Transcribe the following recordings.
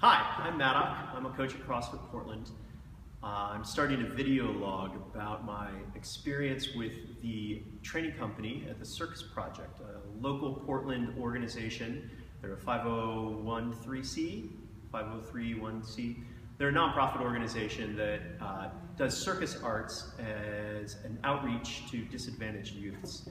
Hi, I'm Madoc. I'm a coach at CrossFit Portland. I'm starting a video log about my experience with the training company at the Circus Project, a local Portland organization. They're a 501c. They're a nonprofit organization that does circus arts as an outreach to disadvantaged youths.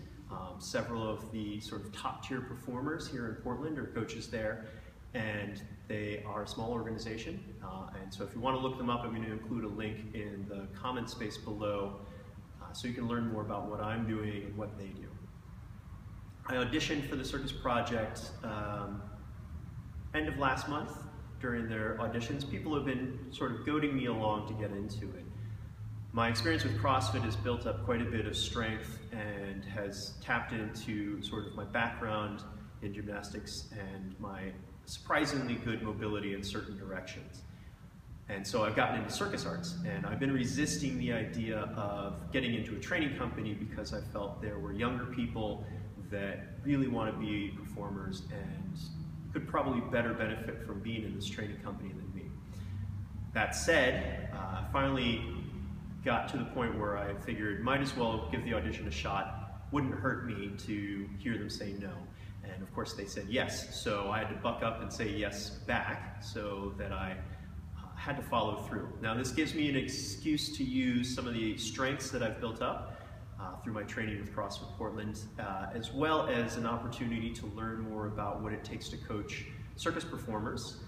Several of the sort of top-tier performers here in Portland are coaches there, and they are a small organization. And so if you want to look them up, I'm going to include a link in the comment space below so you can learn more about what I'm doing and what they do. I auditioned for the Circus Project end of last month. During their auditions, people have been sort of goading me along to get into it. My experience with CrossFit has built up quite a bit of strength and has tapped into sort of my background in gymnastics and my surprisingly good mobility in certain directions. And so I've gotten into circus arts, and I've been resisting the idea of getting into a training company because I felt there were younger people that really want to be performers and could probably better benefit from being in this training company than me. That said, I finally got to the point where I figured might as well give the audition a shot. Wouldn't hurt me to hear them say no. And of course they said yes, so I had to buck up and say yes back so that I had to follow through. Now this gives me an excuse to use some of the strengths that I've built up through my training with CrossFit Portland, as well as an opportunity to learn more about what it takes to coach circus performers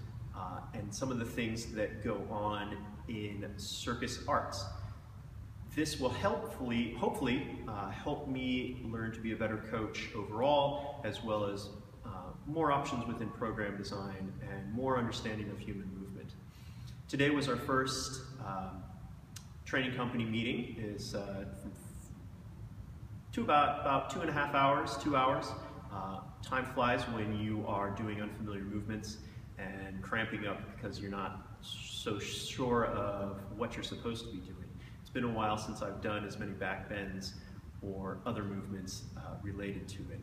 and some of the things that go on in circus arts. This will hopefully help me learn to be a better coach overall, as well as more options within program design and more understanding of human movement. Today was our first training company meeting. It's about 2.5 hours, 2 hours. Time flies when you are doing unfamiliar movements and cramping up because you're not so sure of what you're supposed to be doing. It's been a while since I've done as many back bends or other movements related to it.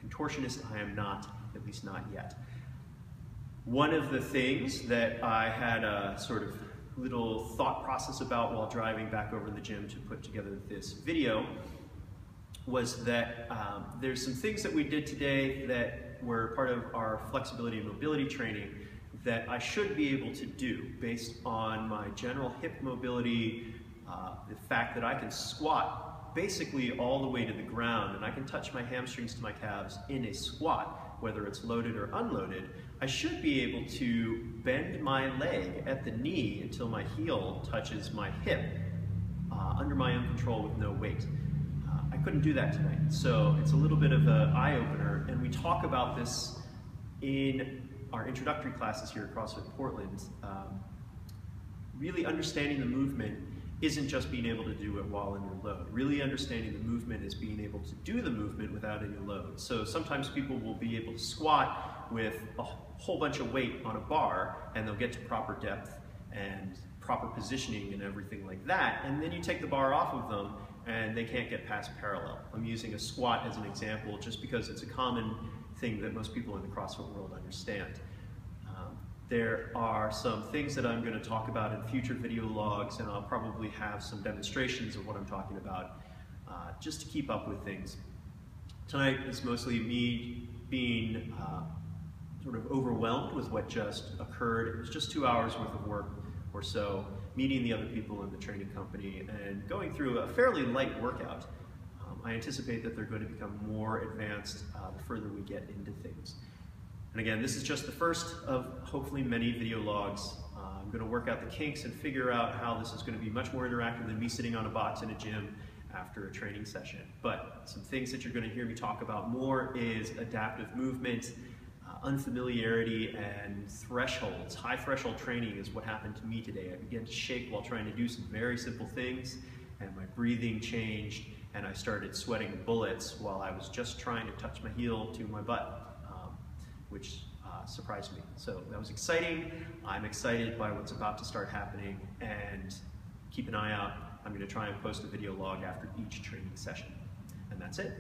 Contortionist I am not, at least not yet. One of the things that I had a sort of little thought process about while driving back over to the gym to put together this video was that there's some things that we did today that were part of our flexibility and mobility training that I should be able to do based on my general hip mobility, the fact that I can squat basically all the way to the ground and I can touch my hamstrings to my calves in a squat, whether it's loaded or unloaded. I should be able to bend my leg at the knee until my heel touches my hip under my own control with no weight. I couldn't do that tonight, so it's a little bit of an eye-opener, and we talk about this in our introductory classes here at CrossFit Portland. Really understanding the movement isn't just being able to do it while in your load. Really understanding the movement is being able to do the movement without any load. So sometimes people will be able to squat with a whole bunch of weight on a bar, and they'll get to proper depth and proper positioning and everything like that, and then you take the bar off of them and they can't get past parallel. I'm using a squat as an example just because it's a common thing that most people in the CrossFit world understand. There are some things that I'm going to talk about in future video logs, and I'll probably have some demonstrations of what I'm talking about just to keep up with things. Tonight is mostly me being sort of overwhelmed with what just occurred. It was just 2 hours worth of work or so, meeting the other people in the training company and going through a fairly light workout. I anticipate that they're going to become more advanced the further we get into things. And again, this is just the first of hopefully many video logs. I'm going to work out the kinks and figure out how this is going to be much more interactive than me sitting on a box in a gym after a training session. But some things that you're going to hear me talk about more is adaptive movement, unfamiliarity, and thresholds. High threshold training is what happened to me today. I began to shake while trying to do some very simple things, and my breathing changed, and I started sweating bullets while I was just trying to touch my heel to my butt, which surprised me. So that was exciting. I'm excited by what's about to start happening, and keep an eye out. I'm going to try and post a video log after each training session. And that's it.